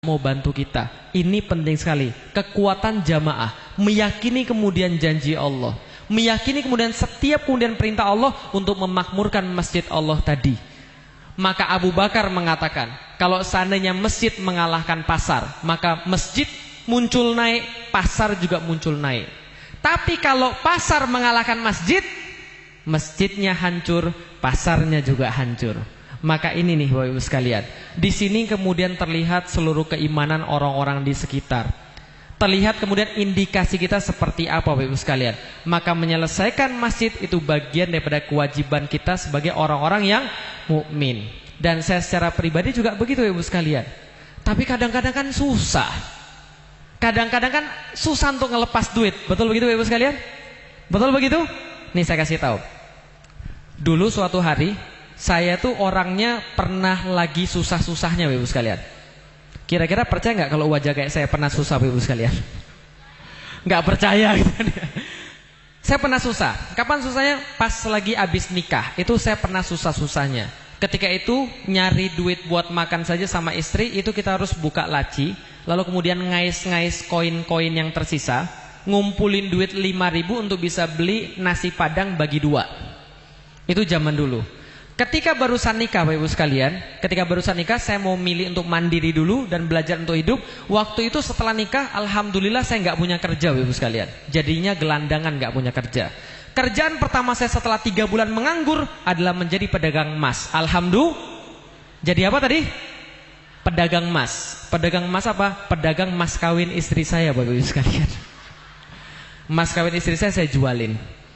mau bantu kita. Ini penting sekali. Kekuatan jamaah, meyakini kemudian janji Allah, meyakini kemudian setiap kemudian perintah Allah untuk memakmurkan masjid Allah tadi. Maka Abu Bakar mengatakan, kalau seandainya masjid mengalahkan pasar, maka masjid muncul naik, pasar juga muncul naik. Tapi kalau pasar mengalahkan masjid, masjidnya hancur, pasarnya juga hancur. Maka ini nih Bapak Ibu sekalian, di sini kemudian terlihat seluruh keimanan orang-orang di sekitar. Terlihat kemudian indikasi kita seperti apa Bapak Ibu sekalian. Maka menyelesaikan masjid itu bagian daripada kewajiban kita sebagai orang-orang yang mukmin. Dan saya secara pribadi juga begitu Bapak Ibu sekalian. Tapi kadang-kadang kan susah. Kadang-kadang kan susah untuk ngelepas duit. Betul begitu Bapak Ibu sekalian? Betul begitu? Nih saya kasih tahu. Dulu suatu hari saya tuh orangnya pernah lagi susah-susahnya Bapak Ibu sekalian. Kira-kira percaya nggak kalau wajah kayak saya pernah susah Bapak Ibu sekalian? Nggak percaya gitu. Saya pernah susah. Kapan susahnya? Pas lagi abis nikah. Itu saya pernah susah-susahnya. Ketika itu nyari duit buat makan saja sama istri, itu kita harus buka laci, lalu kemudian ngais-ngais koin-koin yang tersisa, ngumpulin duit 5.000 untuk bisa beli nasi padang bagi 2. Itu zaman dulu. Ketika barusan nikah Bapak Ibu sekalian, ketika barusan nikah saya mau milih untuk mandiri dulu dan belajar untuk hidup. Waktu itu setelah nikah alhamdulillah saya nggak punya kerja Bapak Ibu sekalian. Jadinya gelandangan, nggak punya kerja. Kerjaan pertama saya setelah 3 bulan menganggur adalah menjadi pedagang emas. Alhamdulillah. Jadi apa tadi? Pedagang emas. Pedagang emas apa? Pedagang mas kawin istri saya Bapak Ibu sekalian. Mas kawin istri saya jualin.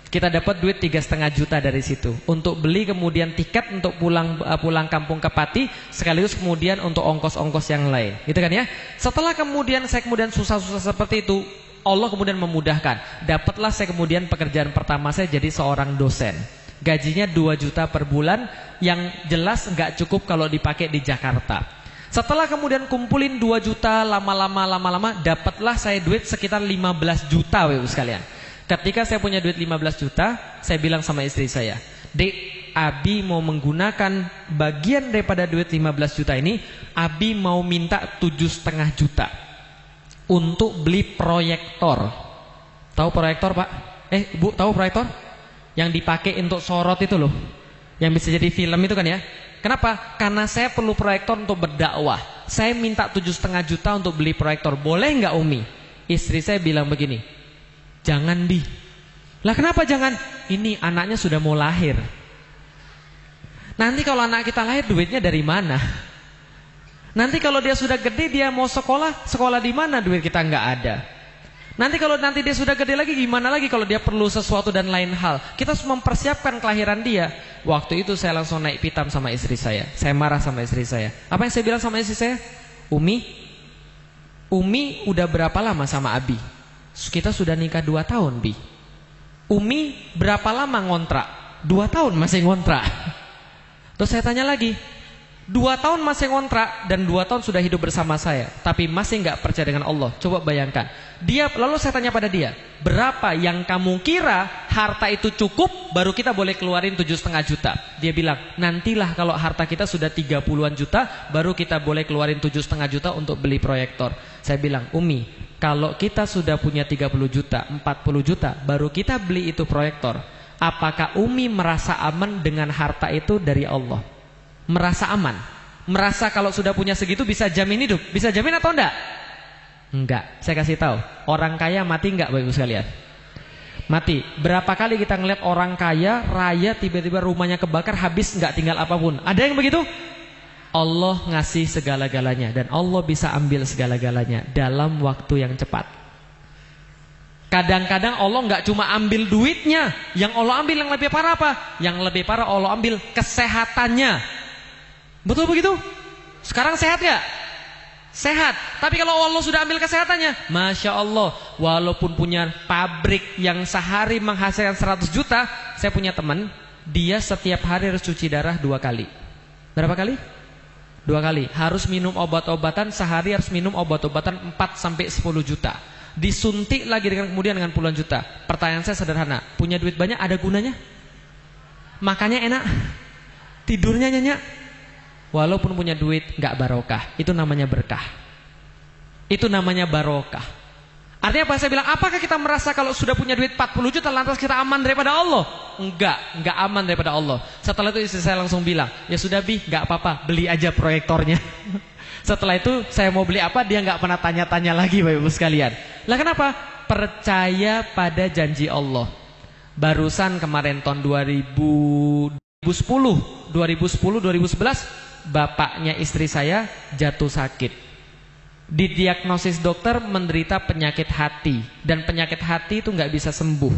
Kita dapat duit 3,5 juta dari situ untuk beli kemudian tiket untuk pulang kampung ke Pati, sekaligus kemudian untuk ongkos-ongkos yang lain. Gitu kan ya? Setelah kemudian saya susah-susah seperti itu, Allah kemudian memudahkan. Dapatlah saya kemudian pekerjaan pertama saya jadi seorang dosen. Gajinya 2 juta per bulan, yang jelas nggak cukup kalau dipakai di Jakarta. Setelah kemudian kumpulin 2 juta, lama-lama dapatlah saya duit sekitar 15 juta Bapak Ibu sekalian. Ketika saya punya duit 15 juta, saya bilang sama istri saya, "Dek, Abi mau menggunakan bagian daripada duit 15 juta ini, Abi mau minta 7,5 juta untuk beli proyektor." Tahu proyektor Pak? Bu, tahu proyektor? Yang dipakai untuk sorot itu loh, yang bisa jadi film itu kan ya. Kenapa? Karena saya perlu proyektor untuk berdakwah. Saya minta 7,5 juta untuk beli proyektor. Boleh nggak Umi? Istri saya bilang begini, "Jangan Bi." Lah kenapa jangan? Ini anaknya sudah mau lahir. Nanti kalau anak kita lahir duitnya dari mana? Nanti kalau dia sudah gede, dia mau sekolah di mana duit kita nggak ada. Nanti kalau nanti dia sudah gede lagi, gimana lagi kalau dia perlu sesuatu dan lain hal. Kita harus mempersiapkan kelahiran dia. Waktu itu saya langsung naik pitam sama istri saya. Saya marah sama istri saya. Apa yang saya bilang sama istri saya? Umi udah berapa lama sama Abi? Kita sudah nikah 2 tahun Bi. Umi berapa lama ngontrak? 2 tahun masih ngontrak. Terus saya tanya lagi, 2 tahun masih ngontrak dan 2 tahun sudah hidup bersama saya, tapi masih nggak percaya dengan Allah. Coba bayangkan. Lalu saya tanya pada dia, berapa yang kamu kira harta itu cukup baru kita boleh keluarin 7,5 juta? Dia bilang, nantilah kalau harta kita sudah 30-an juta baru kita boleh keluarin 7,5 juta untuk beli proyektor. Saya bilang, Umi, kalau kita sudah punya 30 juta, 40 juta baru kita beli itu proyektor. Apakah Umi merasa aman dengan harta itu dari Allah? Merasa aman? Merasa kalau sudah punya segitu bisa jamin hidup? Bisa jamin atau enggak? Enggak. Saya kasih tahu, orang kaya mati enggak Bapak Ibu sekalian? Mati. Berapa kali kita ngeliat orang kaya raya tiba-tiba rumahnya kebakar, habis enggak tinggal apapun? Ada yang begitu? Allah ngasih segala-galanya dan Allah bisa ambil segala-galanya dalam waktu yang cepat. Kadang-kadang Allah nggak cuma ambil duitnya, yang Allah ambil yang lebih parah apa? Yang lebih parah Allah ambil kesehatannya. Betul begitu? Sekarang sehat gak? Sehat. Tapi kalau Allah sudah ambil kesehatannya, Masya Allah, walaupun punya pabrik yang sehari menghasilkan 100 juta, saya punya teman, dia setiap hari harus cuci darah 2 kali. Berapa kali? 2 kali. Harus minum obat-obatan, sehari harus minum obat-obatan 4-10 juta. Disuntik lagi kemudian dengan puluhan juta. Pertanyaan saya sederhana, punya duit banyak ada gunanya? Makannya enak, tidurnya nyenyak, walaupun punya duit nggak barokah. Itu namanya berkah. Itu namanya barokah. Artinya apa? Saya bilang, apakah kita merasa kalau sudah punya duit 40 juta lantas kita aman daripada Allah? Enggak aman daripada Allah. Setelah itu istri saya langsung bilang, ya sudah Bi, enggak apa-apa, beli aja proyektornya. Setelah itu saya mau beli apa, dia enggak pernah tanya-tanya lagi Bapak Ibu sekalian. Lah kenapa? Percaya pada janji Allah. Barusan kemarin tahun 2010, 2011, bapaknya istri saya jatuh sakit. Didiagnosis dokter menderita penyakit hati. Dan penyakit hati itu nggak bisa sembuh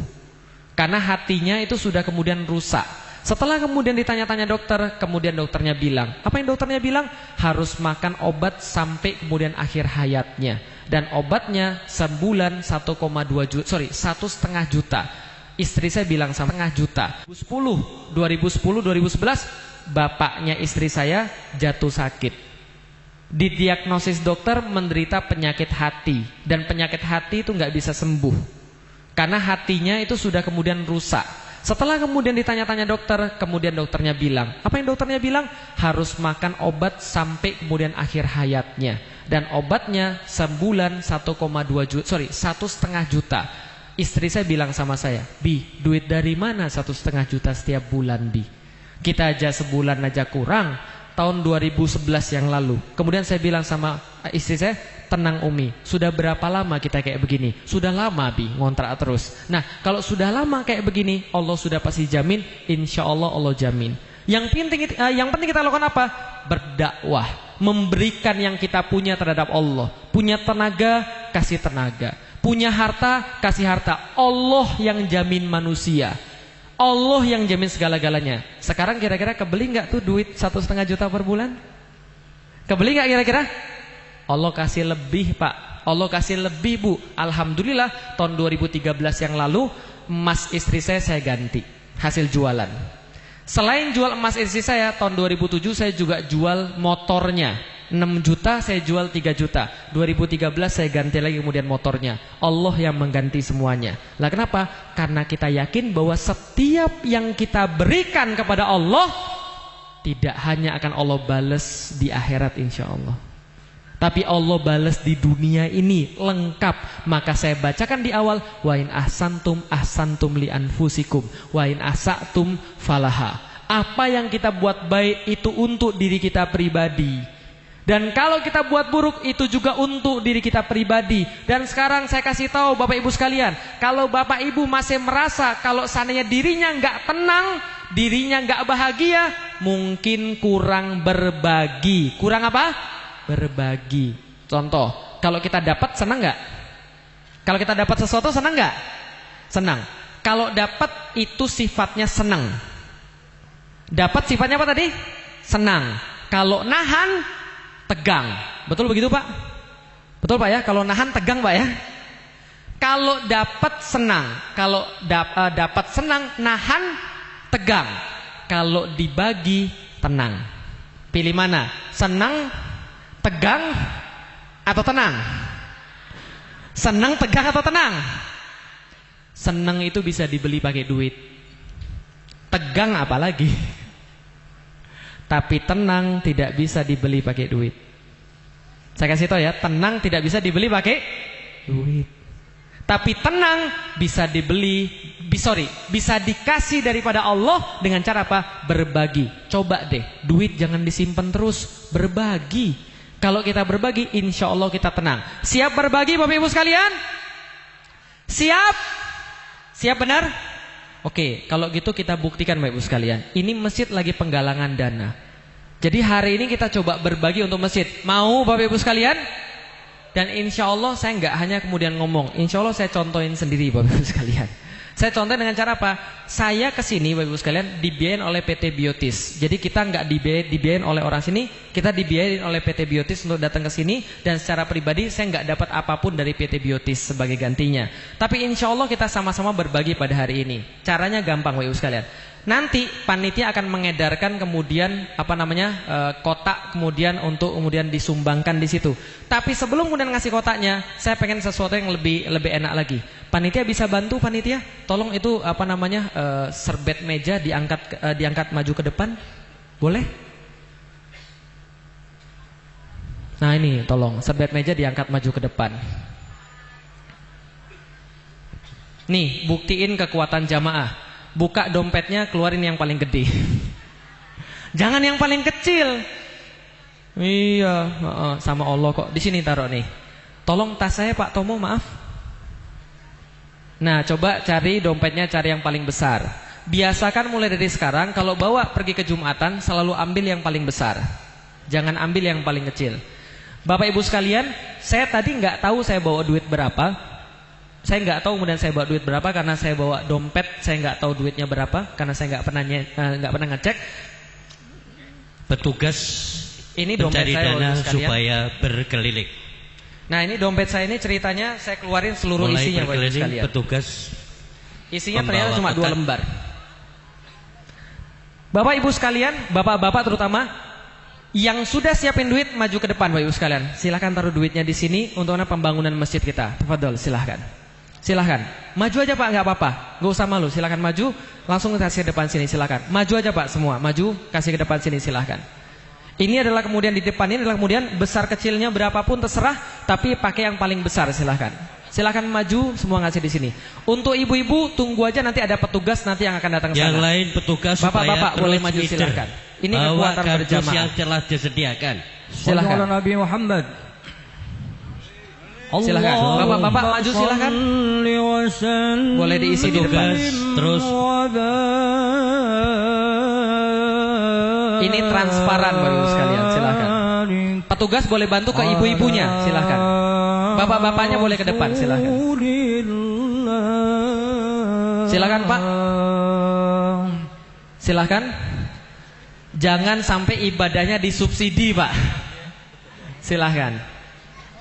karena hatinya itu sudah kemudian rusak. Setelah kemudian ditanya-tanya dokter, kemudian dokternya bilang, apa yang dokternya bilang? Harus makan obat sampai kemudian akhir hayatnya. Dan obatnya sebulan 1,2 juta, 1,5 juta. Istri saya bilang sama 1,5 juta. 2011 bapaknya istri saya jatuh sakit. Didiagnosis dokter menderita penyakit hati. Dan penyakit hati itu nggak bisa sembuh karena hatinya itu sudah kemudian rusak. Setelah kemudian ditanya-tanya dokter, kemudian dokternya bilang, apa yang dokternya bilang? Harus makan obat sampai kemudian akhir hayatnya. Dan obatnya sebulan 1,2 juta, 1,5 juta. Istri saya bilang sama saya, Bi, duit dari mana 1,5 juta setiap bulan, Bi? Kita aja sebulan aja kurang. Tahun 2011 yang lalu. Kemudian saya bilang sama istri saya, tenang Umi, sudah berapa lama kita kayak begini? Sudah lama Bi, ngontrak terus. Nah, kalau sudah lama kayak begini, Allah sudah pasti jamin, insya Allah Allah jamin. Yang penting kita lakukan apa? Berdakwah, memberikan yang kita punya terhadap Allah. Punya tenaga, kasih tenaga. Punya harta, kasih harta. Allah yang jamin manusia. Allah yang jamin segala-galanya. Sekarang kira-kira kebeli nggak tuh duit 1,5 juta per bulan? Kebeli nggak kira-kira? Allah kasih lebih Pak. Allah kasih lebih Bu. Alhamdulillah tahun 2013 yang lalu emas istri saya ganti hasil jualan. Selain jual emas istri saya, tahun 2007 saya juga jual motornya. 6 juta saya jual 3 juta. 2013 saya ganti lagi kemudian motornya. Allah yang mengganti semuanya. Lah kenapa? Karena kita yakin bahwa setiap yang kita berikan kepada Allah tidak hanya akan Allah balas di akhirat insya Allah, tapi Allah balas di dunia ini lengkap. Maka saya bacakan di awal, wa in ahsantum li anfusikum wa in asatum falaha. Apa yang kita buat baik itu untuk diri kita pribadi. Dan kalau kita buat buruk itu juga untuk diri kita pribadi. Dan sekarang saya kasih tahu Bapak Ibu sekalian, kalau Bapak Ibu masih merasa kalau seandainya dirinya nggak tenang, dirinya nggak bahagia, mungkin kurang berbagi. Kurang apa? Berbagi. Contoh, kalau kita dapat senang nggak? Kalau kita dapat sesuatu senang nggak? Senang. Kalau dapat itu sifatnya senang. Dapat sifatnya apa tadi? Senang. Kalau nahan, tegang. Betul begitu Pak? Betul Pak ya? Kalau nahan tegang Pak ya? Kalau dapat senang. Kalau dapat senang, nahan tegang. Kalau dibagi tenang. Pilih mana? Senang, tegang, atau tenang? Senang, tegang, atau tenang? Senang itu bisa dibeli pakai duit. Tegang apalagi? Tapi tenang tidak bisa dibeli pakai duit. Saya kasih tahu ya, tenang tidak bisa dibeli pakai duit. Tapi tenang bisa dibeli, bisa dikasih daripada Allah dengan cara apa? Berbagi. Coba deh, duit jangan disimpan terus, berbagi. Kalau kita berbagi, insya Allah kita tenang. Siap berbagi Bapak Ibu sekalian? Siap? Siap benar? Oke, kalau gitu kita buktikan Bapak Ibu sekalian. Ini masjid lagi penggalangan dana. Jadi hari ini kita coba berbagi untuk masjid. Mau Bapak Ibu sekalian? Dan insya Allah saya nggak hanya kemudian ngomong. Insya Allah saya contohin sendiri Bapak Ibu sekalian. Saya contohin dengan cara apa? Saya kesini Bapak Ibu sekalian dibiayain oleh PT Biotis. Jadi kita nggak dibiayain oleh orang sini, kita dibiayain oleh PT Biotis untuk datang ke sini. Dan secara pribadi saya nggak dapat apapun dari PT Biotis sebagai gantinya. Tapi insya Allah kita sama-sama berbagi pada hari ini. Caranya gampang Bapak Ibu sekalian. Nanti panitia akan mengedarkan kemudian kotak kemudian untuk kemudian disumbangkan di situ. Tapi sebelum kemudian ngasih kotaknya, saya pengen sesuatu yang lebih enak lagi. Panitia bisa bantu panitia? Tolong itu serbet meja diangkat maju ke depan. Boleh? Nah ini tolong, sebet meja diangkat maju ke depan. Nih, buktiin kekuatan jamaah. Buka dompetnya, keluarin yang paling gede. Jangan yang paling kecil. Iya, sama Allah kok. Di sini taruh nih. Tolong tas saya Pak Tomo, maaf. Nah, coba cari dompetnya, cari yang paling besar. Biasakan mulai dari sekarang, kalau bawa pergi ke Jumatan, selalu ambil yang paling besar. Jangan ambil yang paling kecil. Bapak Ibu sekalian, saya tadi nggak tahu saya bawa duit berapa. Saya nggak tahu kemudian saya bawa duit berapa karena saya bawa dompet, saya nggak tahu duitnya berapa karena saya nggak pernah ngecek. Petugas ini dompet saya dana supaya berkeliling. Nah ini dompet saya ini ceritanya saya keluarin seluruh mulai isinya Bapak Ibu sekalian. Petugas isinya ternyata cuma 2 lembar. Bapak Ibu sekalian, bapak-bapak terutama yang sudah siapin duit maju ke depan Bapak Ibu sekalian. Silahkan taruh duitnya di sini untuk pembangunan masjid kita. Tafadhol, silahkan. Silahkan. Maju aja Pak, nggak apa-apa. Nggak usah malu. Silahkan maju, langsung kasih ke depan sini. Silahkan. Maju aja Pak semua. Maju, kasih ke depan sini. Silahkan. Ini adalah kemudian di depan ini adalah kemudian besar kecilnya berapapun terserah, tapi pakai yang paling besar. Silahkan. Silahkan maju, semua ngasih di sini. Untuk ibu-ibu tunggu aja, nanti ada petugas nanti yang akan datang ke sana. Yang lain petugas bapak-bapak boleh maju silahkan. Ini kekuatan berjamaah yang telah disediakan. Silahkan. Nabi Muhammad. Silahkan. Bapak-bapak maju silahkan. Boleh diisi di depan. Terus. Ini transparan Bapak Ibu sekalian. Silahkan. Petugas boleh bantu ke ibu-ibunya. Silahkan. Bapak-bapaknya boleh ke depan. Silahkan. Silahkan Pak. Silahkan. Jangan sampai ibadahnya disubsidi Pak. Silahkan.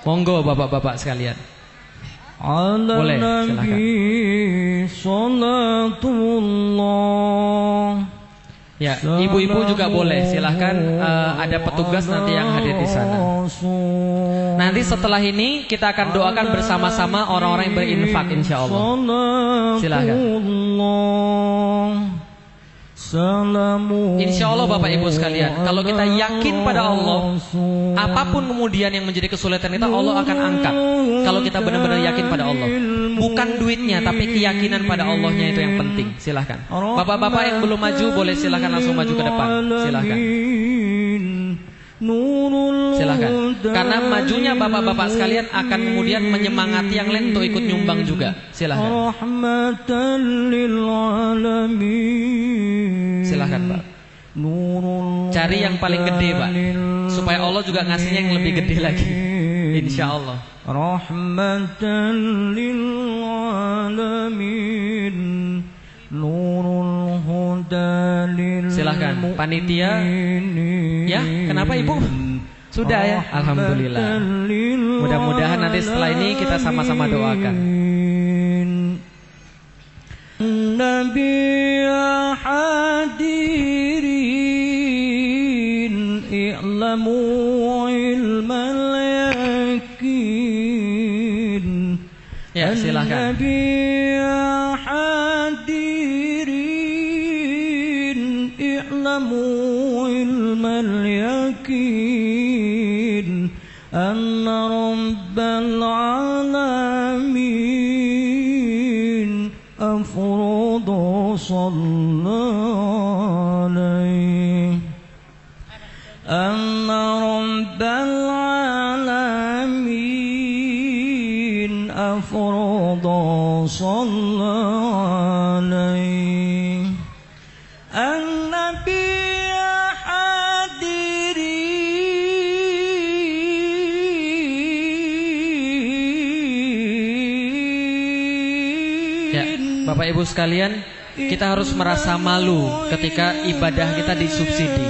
Monggo bapak-bapak sekalian. Boleh silahkan. Ya, ibu-ibu juga boleh. Silahkan, ada petugas nanti yang hadir di sana. Nanti setelah ini kita akan doakan bersama-sama orang-orang yang berinfak insyaallah. Silahkan. Insya Allah Bapak Ibu sekalian, kalau kita yakin pada Allah, apapun kemudian yang menjadi kesulitan kita, Allah akan angkat. Kalau kita benar-benar yakin pada Allah, bukan duitnya tapi keyakinan pada Allahnya itu yang penting. Silahkan. Bapak-bapak yang belum maju boleh silahkan langsung maju ke depan. Silahkan. Silahkan. Karena majunya bapak-bapak sekalian akan kemudian menyemangati yang lain untuk ikut nyumbang juga. Silahkan. Silahkan Pak. Cari yang paling gede Pak, supaya Allah juga ngasihnya yang lebih gede lagi, insya Allah. Rahmatan lil alamin. Nurul huda lil. Silahkan panitia. Ya, kenapa Ibu? Sudah ya, alhamdulillah. Mudah-mudahan nanti setelah ini kita sama-sama doakan. Nabi hadirin i'lamu ilmal yakin. Ya, silakan. Nabi hadirin i'lamu ilmal yakin anna rabbal alamin afrodo sallallahu alaihi anna rabbal alamin afrodo sallallahu alaihi an-nabi Bapak Ibu sekalian, kita harus merasa malu ketika ibadah kita disubsidi.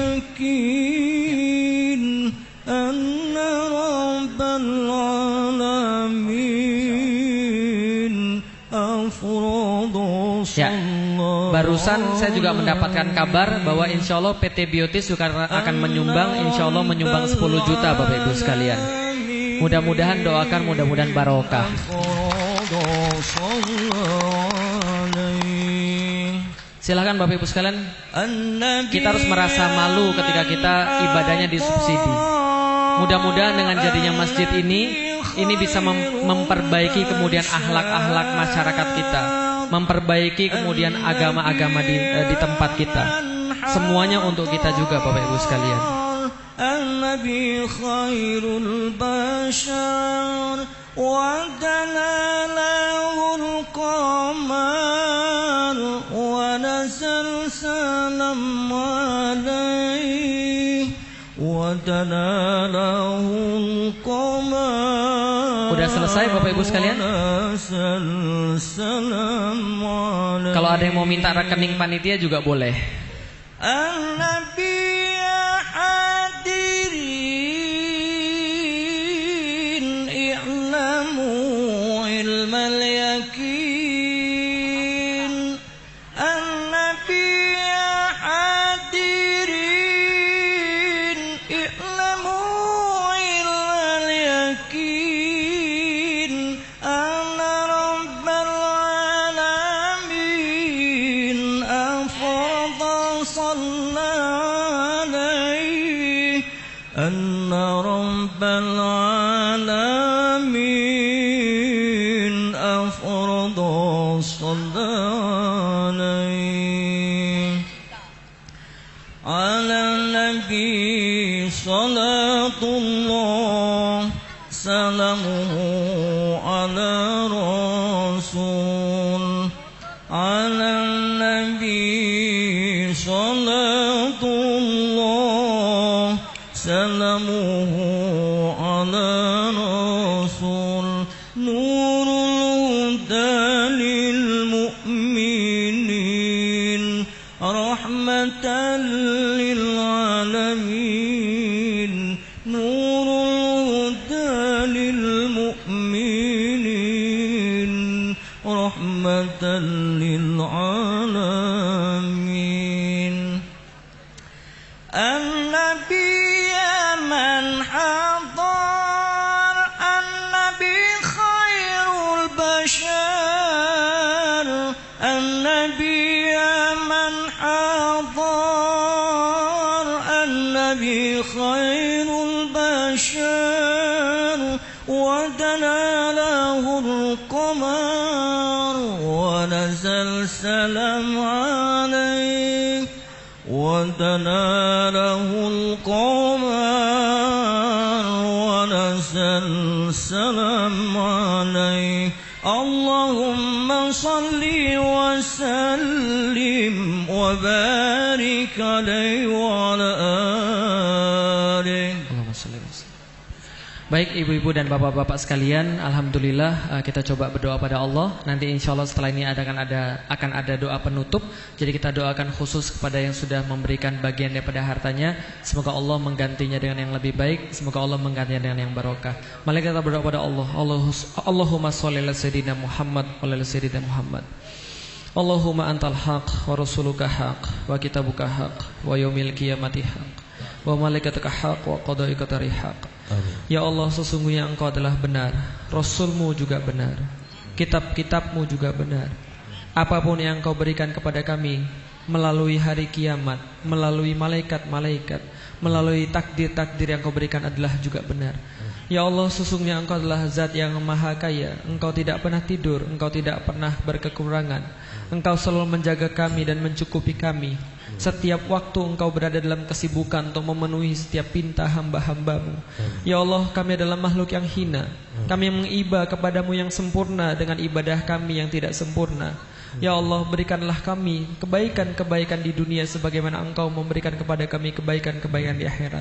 Ya, barusan saya juga mendapatkan kabar bahwa insya Allah PT Biotis juga akan menyumbang, insya Allah menyumbang 10 juta Bapak Ibu sekalian. Mudah-mudahan doakan, mudah-mudahan barokah. Silakan Bapak Ibu sekalian, kita harus merasa malu ketika kita ibadahnya disubsidi. Mudah-mudahan dengan jadinya masjid ini bisa memperbaiki kemudian akhlak-akhlak masyarakat kita, memperbaiki kemudian agama-agama di tempat kita. Semuanya untuk kita juga Bapak Ibu sekalian. An-Nabi khairul bashar wa dalalahul qamar wa nazal salam alaih wa dalalahul qamar. Udah selesai Bapak Ibu sekalian? Kalau ada yang mau minta rekening panitia juga boleh. An-Nabi hadirin i'lamu ilmal yakin. An-Nabi hadirin i'lamu ilmal yakin. Ana rabbal alamin afadha صلى عليه أن رب العالمين أفرض صلى عليه على النبي صلاة الله سلامه على رسول على النبي صلاة الله سلامه على رسول نور الهدى للمؤمنين رحمة للعالمين نور الهدى للمؤمنين رحمة للعالمين النبي من حضر النبي خير البشر النبي من حضر النبي خير البشر ودنا له القمر ونزل سلام عليه ودنا له القمر ونزل سلام عليه اللهم صل وسلم وبارك عليه وعلى آله. Baik ibu-ibu dan bapak-bapak sekalian, alhamdulillah kita coba berdoa pada Allah. Nanti insya Allah setelah ini akan ada doa penutup. Jadi kita doakan khusus kepada yang sudah memberikan bagian daripada hartanya. Semoga Allah menggantinya dengan yang lebih baik. Semoga Allah menggantinya dengan yang barokah. Mari kita berdoa pada Allah. Allahumma sholli ala sayyidina Muhammad wa ala sayyidina Muhammad. Allahumma antal haq wa rasuluka haq wa kitabuka haq wa yaumil qiyamati haq wa malaikatuka haq wa qadaika haq. Ya Allah, sesungguhnya Engkau adalah benar, Rasulmu juga benar, kitab-kitabmu juga benar. Apapun yang Engkau berikan kepada kami melalui hari kiamat, melalui malaikat-malaikat, melalui takdir-takdir yang Engkau berikan adalah juga benar. Ya Allah, sesungguhnya Engkau adalah zat yang maha kaya. Engkau tidak pernah tidur, Engkau tidak pernah berkekurangan. Engkau selalu menjaga kami dan mencukupi kami. Setiap waktu Engkau berada dalam kesibukan untuk memenuhi setiap pinta hamba-hambamu. Ya Allah, kami adalah makhluk yang hina. Kami mengibadah kepadamu yang sempurna dengan ibadah kami yang tidak sempurna. Ya Allah, berikanlah kami kebaikan-kebaikan di dunia sebagaimana Engkau memberikan kepada kami kebaikan-kebaikan di akhirat.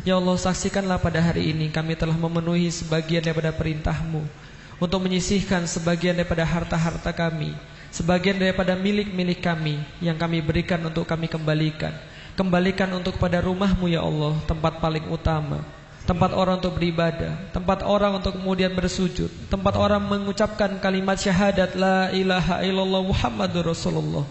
Ya Allah, saksikanlah pada hari ini kami telah memenuhi sebagian daripada perintah-Mu untuk menyisihkan sebagian daripada harta-harta kami, sebagian daripada milik-milik kami yang kami berikan untuk kami kembalikan. Kembalikan untuk kepada rumah-Mu ya Allah, tempat paling utama, tempat orang untuk beribadah, tempat orang untuk kemudian bersujud, tempat orang mengucapkan kalimat syahadat la ilaha illallah Muhammadur Rasulullah.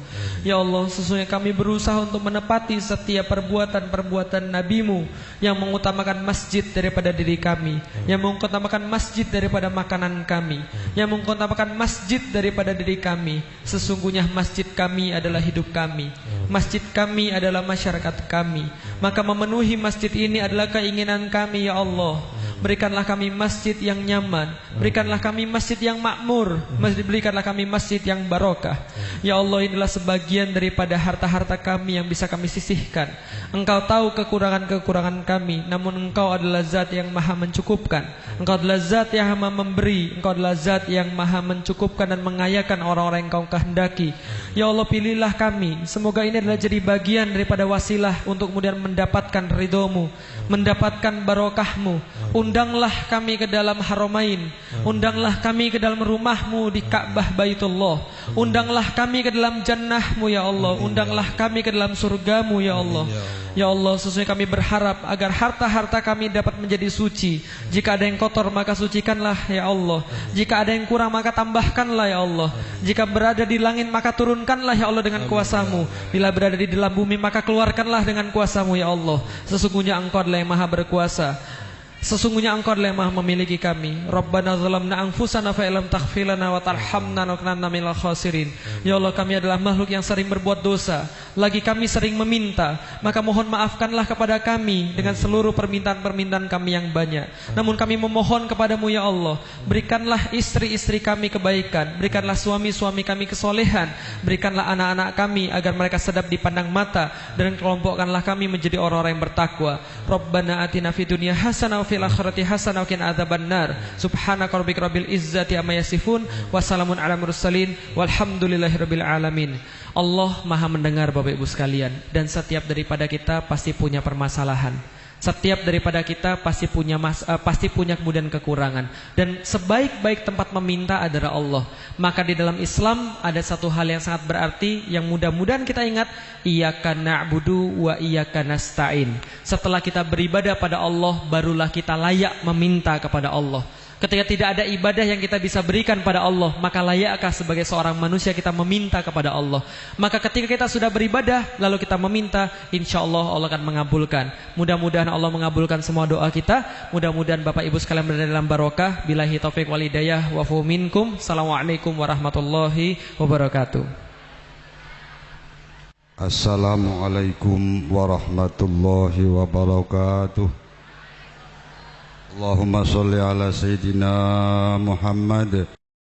Ya Allah, sesungguhnya kami berusaha untuk menepati setiap perbuatan-perbuatan Nabi-Mu yang mengutamakan masjid daripada diri kami, yang mengutamakan masjid daripada makanan kami, yang mengutamakan masjid daripada diri kami. Sesungguhnya masjid kami adalah hidup kami, masjid kami adalah masyarakat kami, Maka memenuhi masjid ini adalah keinginan kami ya Allah. Berikanlah kami masjid yang nyaman, berikanlah kami masjid yang makmur, berikanlah kami masjid yang barokah. Ya Allah, inilah sebagian daripada harta-harta kami yang bisa kami sisihkan. Engkau tahu kekurangan-kekurangan kami, namun Engkau adalah zat yang maha mencukupkan. Engkau adalah zat yang maha memberi. Engkau adalah zat yang maha mencukupkan dan mengayakan orang-orang yang Engkau kehendaki. Ya Allah, pilihlah kami. Semoga ini adalah jadi bagian daripada wasilah untuk kemudian mendapatkan ridho-Mu, mendapatkan barokah-Mu. Undanglah kami ke dalam Haramain, undanglah kami ke dalam rumah-Mu di Ka'bah Baitullah, undanglah kami ke dalam jannah-Mu ya Allah, undanglah kami ke dalam surga-Mu ya Allah. Ya Allah, sesungguhnya kami berharap agar harta-harta kami dapat menjadi suci. Jika ada yang kotor maka sucikanlah ya Allah. Jika ada yang kurang maka tambahkanlah ya Allah. Jika berada di langit maka turunkanlah ya Allah dengan kuasa-Mu. Bila berada di dalam bumi maka keluarkanlah dengan kuasa-Mu ya Allah. Sesungguhnya Engkau adalah yang maha berkuasa. Sesungguhnya Engkau adalah yang maha memiliki kami. Rabbana zalamna anfusana fa illam taghfir lana wa tarhamna nakunanna minal khasirin. Ya Allah, kami adalah makhluk yang sering berbuat dosa, lagi kami sering meminta. Maka mohon maafkanlah kepada kami dengan seluruh permintaan-permintaan kami yang banyak. Namun kami memohon kepadamu ya Allah, berikanlah istri-istri kami kebaikan, berikanlah suami-suami kami kesolehan, berikanlah anak-anak kami agar mereka sedap dipandang mata, dan kelompokkanlah kami menjadi orang-orang yang bertakwa. Rabbana atina fid dunya hasanah fil akhirati hasanah wa qina adzabannar. Subhanaka rabbika rabbil izzati amma yasifun wa salamun ala mursalin walhamdulillahirabbil alamin. Allah Maha mendengar Bapak Ibu sekalian, dan setiap daripada kita pasti punya permasalahan. Setiap daripada kita pasti punya kemudian kekurangan, dan sebaik-baik tempat meminta adalah Allah. Maka di dalam Islam ada satu hal yang sangat berarti yang mudah-mudahan kita ingat, iyyaka na'budu wa iyyaka nasta'in. Setelah kita beribadah pada Allah, barulah kita layak meminta kepada Allah. Ketika tidak ada ibadah yang kita bisa berikan pada Allah, maka layakkah sebagai seorang manusia kita meminta kepada Allah? Maka ketika kita sudah beribadah lalu kita meminta, insya Allah Allah akan mengabulkan. Mudah-mudahan Allah mengabulkan semua doa kita. Mudah-mudahan Bapak Ibu sekalian berada dalam barokah. Billahi taufiq wal hidayah wa fu minkum. Assalamualaikum warahmatullahi wabarakatuh. Assalamualaikum warahmatullahi wabarakatuh. Allahumma sholli ala Sayyidina Muhammad